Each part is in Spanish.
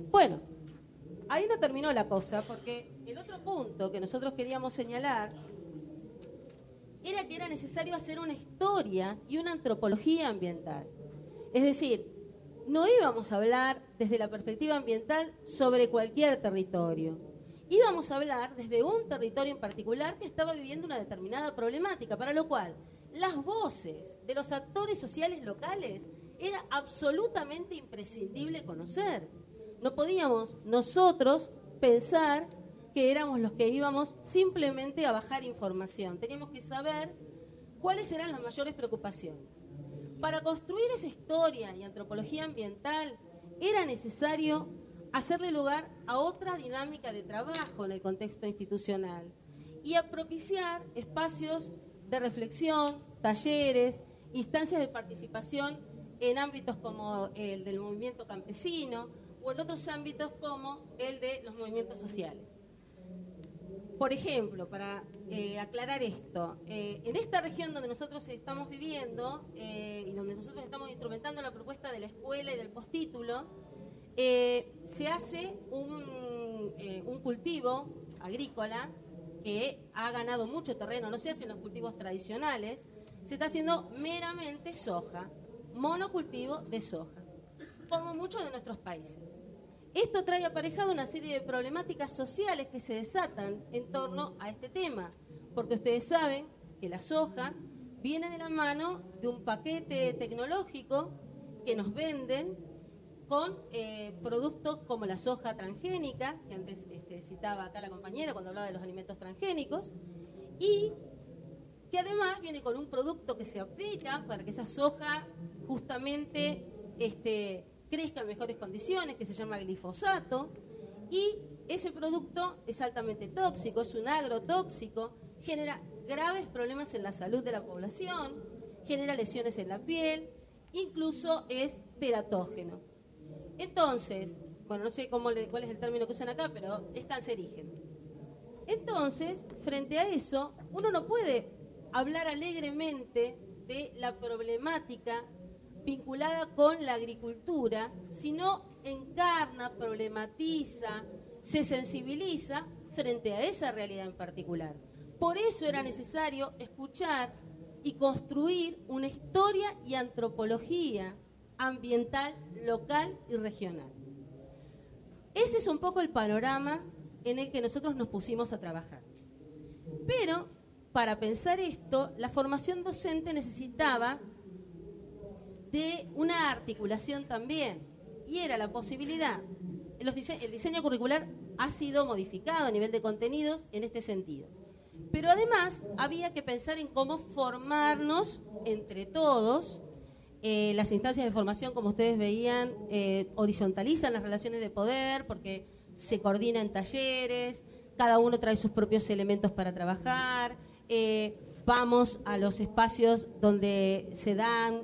Bueno, ahí no terminó la cosa, porque el otro punto que nosotros queríamos señalar era que era necesario hacer una historia y una antropología ambiental. Es decir, no íbamos a hablar desde la perspectiva ambiental sobre cualquier territorio. Íbamos a hablar desde un territorio en particular que estaba viviendo una determinada problemática, para lo cual las voces de los actores sociales locales era absolutamente imprescindible conocer. No podíamos nosotros pensar que éramos los que íbamos simplemente a bajar información. Teníamos que saber cuáles eran las mayores preocupaciones. Para construir esa historia y antropología ambiental era necesario hacerle lugar a otra dinámica de trabajo en el contexto institucional y a propiciar espacios de reflexión, talleres, instancias de participación en ámbitos como el del movimiento campesino o en otros ámbitos como el de los movimientos sociales. Por ejemplo, para aclarar esto, en esta región donde nosotros estamos viviendo y donde nosotros estamos instrumentando la propuesta de la escuela y del postítulo, se hace un cultivo agrícola que ha ganado mucho terreno, no se hacen los cultivos tradicionales, se está haciendo meramente soja, monocultivo de soja, como muchos de nuestros países. Esto trae aparejado una serie de problemáticas sociales que se desatan en torno a este tema, porque ustedes saben que la soja viene de la mano de un paquete tecnológico que nos venden con productos como la soja transgénica, que antes citaba acá la compañera cuando hablaba de los alimentos transgénicos, y que además viene con un producto que se aplica para que esa soja justamente crezca en mejores condiciones, que se llama glifosato, y ese producto es altamente tóxico, es un agrotóxico, genera graves problemas en la salud de la población, genera lesiones en la piel, incluso es teratógeno. Entonces, bueno, no sé cuál es el término que usan acá, pero es cancerígeno. Entonces, frente a eso, uno no puede hablar alegremente de la problemática vinculada con la agricultura, sino encarna, problematiza, se sensibiliza frente a esa realidad en particular. Por eso era necesario escuchar y construir una historia y antropología ambiental, local y regional. Ese es un poco el panorama en el que nosotros nos pusimos a trabajar. Pero, para pensar esto, la formación docente necesitaba de una articulación también, y era la posibilidad. El diseño curricular ha sido modificado a nivel de contenidos en este sentido. Pero además había que pensar en cómo formarnos entre todos. Las instancias de formación, como ustedes veían, horizontalizan las relaciones de poder porque se coordinan talleres, cada uno trae sus propios elementos para trabajar, vamos a los espacios donde se dan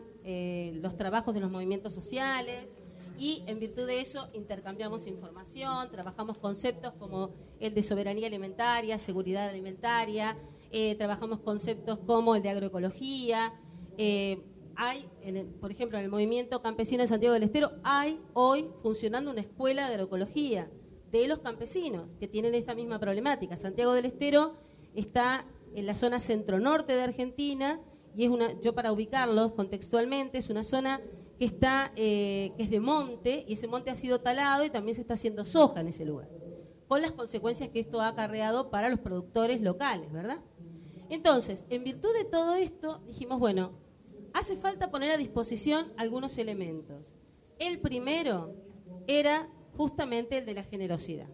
los trabajos de los movimientos sociales y en virtud de eso intercambiamos información, trabajamos conceptos como el de soberanía alimentaria, seguridad alimentaria, trabajamos conceptos como el de agroecología. Por ejemplo, en el movimiento campesino de Santiago del Estero hay hoy funcionando una escuela de agroecología de los campesinos que tienen esta misma problemática. Santiago del Estero está en la zona centro-norte de Argentina y es yo para ubicarlos contextualmente, es una zona que es de monte y ese monte ha sido talado y también se está haciendo soja en ese lugar, con las consecuencias que esto ha acarreado para los productores locales, ¿verdad? Entonces, en virtud de todo esto, dijimos, bueno, hace falta poner a disposición algunos elementos. El primero era justamente el de la generosidad.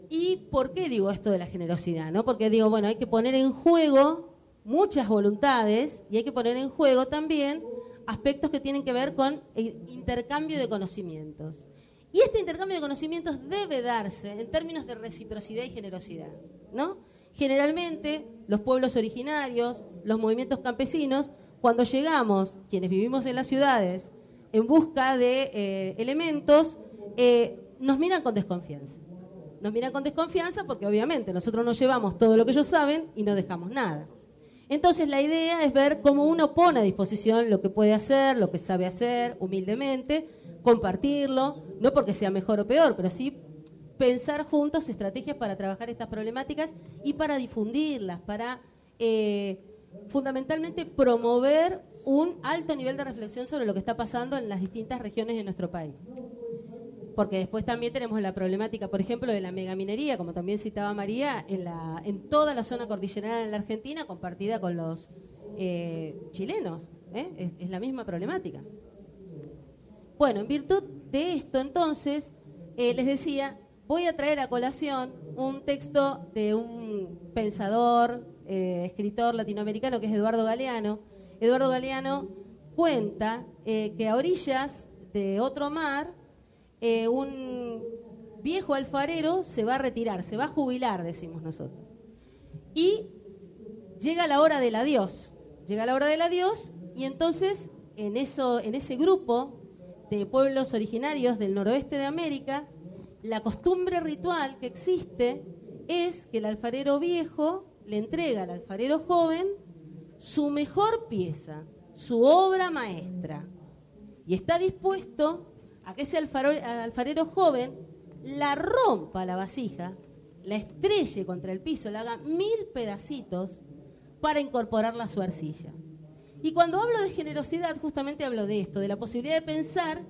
¿Y por qué digo esto de la generosidad? ¿No? Porque digo, bueno, hay que poner en juego muchas voluntades y hay que poner en juego también aspectos que tienen que ver con el intercambio de conocimientos. Y este intercambio de conocimientos debe darse en términos de reciprocidad y generosidad, ¿no? Generalmente, los pueblos originarios, los movimientos campesinos, cuando llegamos, quienes vivimos en las ciudades, en busca de elementos, nos miran con desconfianza. Nos miran con desconfianza porque obviamente nosotros nos llevamos todo lo que ellos saben y no dejamos nada. Entonces la idea es ver cómo uno pone a disposición lo que puede hacer, lo que sabe hacer, humildemente, compartirlo, no porque sea mejor o peor, pero sí pensar juntos estrategias para trabajar estas problemáticas y para difundirlas, para fundamentalmente promover un alto nivel de reflexión sobre lo que está pasando en las distintas regiones de nuestro país. Porque después también tenemos la problemática, por ejemplo, de la megaminería, como también citaba María, en toda la zona cordillerana en la Argentina, compartida con los chilenos. Es la misma problemática. Bueno, en virtud de esto, entonces, les decía, voy a traer a colación un texto de un pensador, escritor latinoamericano, que es Eduardo Galeano. Eduardo Galeano cuenta que a orillas de otro mar, un viejo alfarero se va a retirar, se va a jubilar, decimos nosotros. Y llega la hora del adiós. Llega la hora del adiós y entonces en ese grupo de pueblos originarios del noroeste de América, la costumbre ritual que existe es que el alfarero viejo le entrega al alfarero joven su mejor pieza, su obra maestra. Y está dispuesto a que ese alfarero joven la rompa la vasija, la estrelle contra el piso, la haga 1000 pedacitos para incorporarla a su arcilla. Y cuando hablo de generosidad, justamente hablo de esto, de la posibilidad de pensar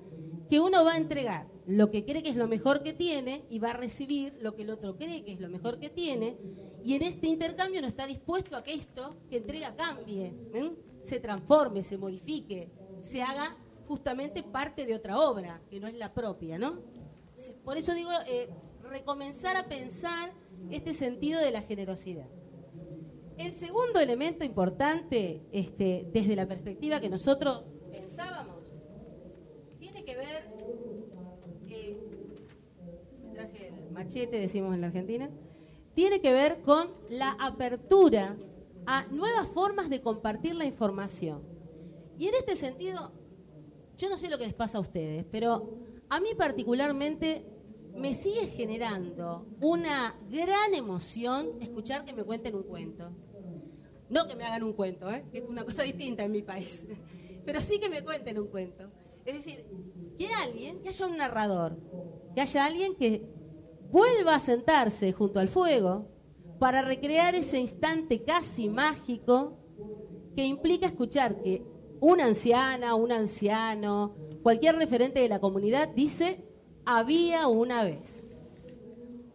que uno va a entregar lo que cree que es lo mejor que tiene y va a recibir lo que el otro cree que es lo mejor que tiene, y en este intercambio no está dispuesto a que esto que entrega cambie, se transforme, se modifique, se haga justamente parte de otra obra, que no es la propia, ¿no? Por eso digo, recomenzar a pensar este sentido de la generosidad. El segundo elemento importante, desde la perspectiva que nosotros pensábamos, tiene que ver, me traje el machete, decimos en la Argentina, tiene que ver con la apertura a nuevas formas de compartir la información. Y en este sentido, yo no sé lo que les pasa a ustedes, pero a mí particularmente me sigue generando una gran emoción escuchar que me cuenten un cuento. No que me hagan un cuento, que es una cosa distinta en mi país, pero sí que me cuenten un cuento. Es decir, que haya un narrador, que haya alguien que vuelva a sentarse junto al fuego para recrear ese instante casi mágico que implica escuchar que una anciana, un anciano, cualquier referente de la comunidad dice, había una vez.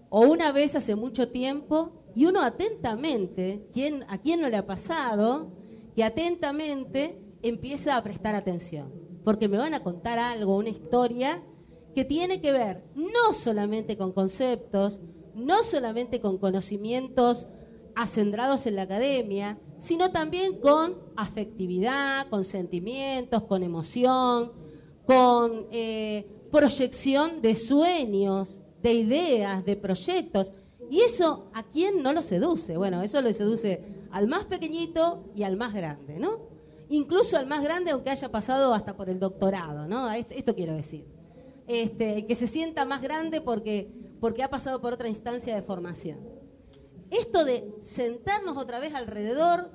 O una vez hace mucho tiempo, y uno atentamente, ¿a quién no le ha pasado? Que atentamente empieza a prestar atención. Porque me van a contar algo, una historia que tiene que ver no solamente con conceptos, no solamente con conocimientos acendrados en la academia, sino también con afectividad, con sentimientos, con emoción, con proyección de sueños, de ideas, de proyectos. Y eso, ¿a quién no lo seduce? Bueno, eso lo seduce al más pequeñito y al más grande, ¿no? Incluso al más grande, aunque haya pasado hasta por el doctorado, ¿no? Esto quiero decir. Que se sienta más grande porque ha pasado por otra instancia de formación. Esto de sentarnos otra vez alrededor,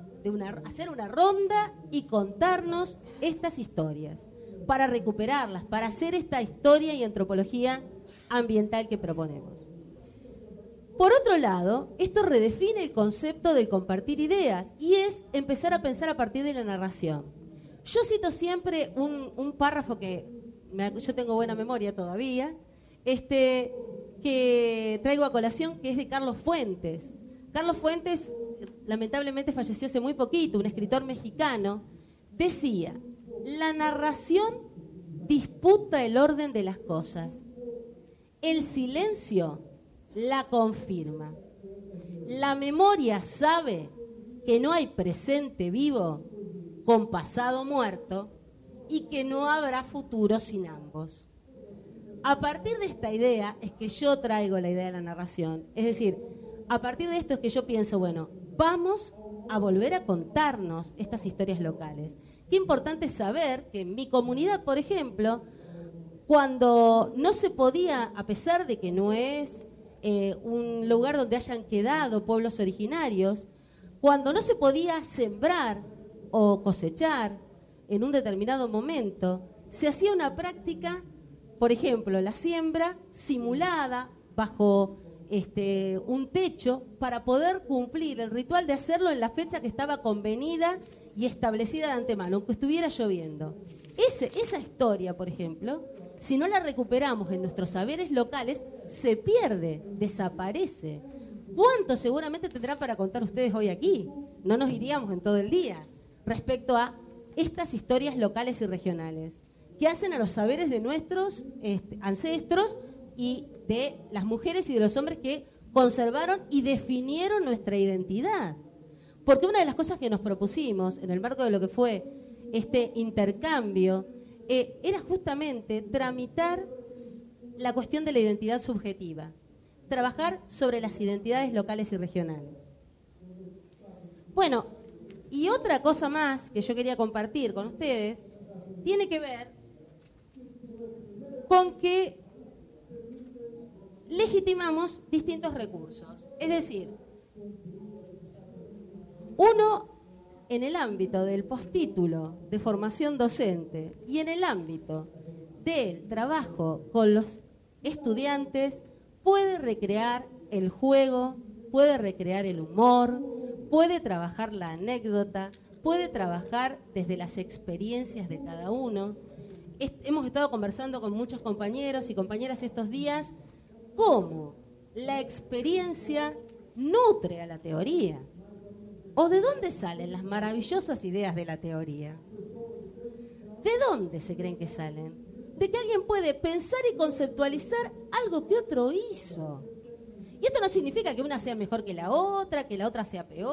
hacer una ronda y contarnos estas historias, para recuperarlas, para hacer esta historia y antropología ambiental que proponemos. Por otro lado, esto redefine el concepto del compartir ideas y es empezar a pensar a partir de la narración. Yo cito siempre un párrafo que yo tengo buena memoria todavía, que traigo a colación, que es de Carlos Fuentes. Carlos Fuentes, lamentablemente falleció hace muy poquito, un escritor mexicano, decía, la narración disputa el orden de las cosas. El silencio la confirma. La memoria sabe que no hay presente vivo con pasado muerto y que no habrá futuro sin ambos. A partir de esta idea es que yo traigo la idea de la narración. Es decir, a partir de esto es que yo pienso, bueno, vamos a volver a contarnos estas historias locales. Qué importante saber que en mi comunidad, por ejemplo, cuando no se podía, a pesar de que no es un lugar donde hayan quedado pueblos originarios, cuando no se podía sembrar o cosechar en un determinado momento, se hacía una práctica, por ejemplo, la siembra simulada bajo un techo para poder cumplir el ritual de hacerlo en la fecha que estaba convenida y establecida de antemano, aunque estuviera lloviendo. Esa historia, por ejemplo, si no la recuperamos en nuestros saberes locales, se pierde, desaparece. ¿Cuánto seguramente tendrán para contar ustedes hoy aquí? No nos iríamos en todo el día respecto a estas historias locales y regionales que hacen a los saberes de nuestros ancestros y de las mujeres y de los hombres que conservaron y definieron nuestra identidad. Porque una de las cosas que nos propusimos en el marco de lo que fue este intercambio era justamente tramitar la cuestión de la identidad subjetiva, trabajar sobre las identidades locales y regionales. Bueno, y otra cosa más que yo quería compartir con ustedes tiene que ver con que legitimamos distintos recursos. Es decir, uno en el ámbito del postítulo de formación docente y en el ámbito del trabajo con los estudiantes puede recrear el juego, puede recrear el humor, puede trabajar la anécdota, puede trabajar desde las experiencias de cada uno. Hemos estado conversando con muchos compañeros y compañeras estos días cómo la experiencia nutre a la teoría. ¿O de dónde salen las maravillosas ideas de la teoría? ¿De dónde se creen que salen? De que alguien puede pensar y conceptualizar algo que otro hizo. Y esto no significa que una sea mejor que la otra sea peor.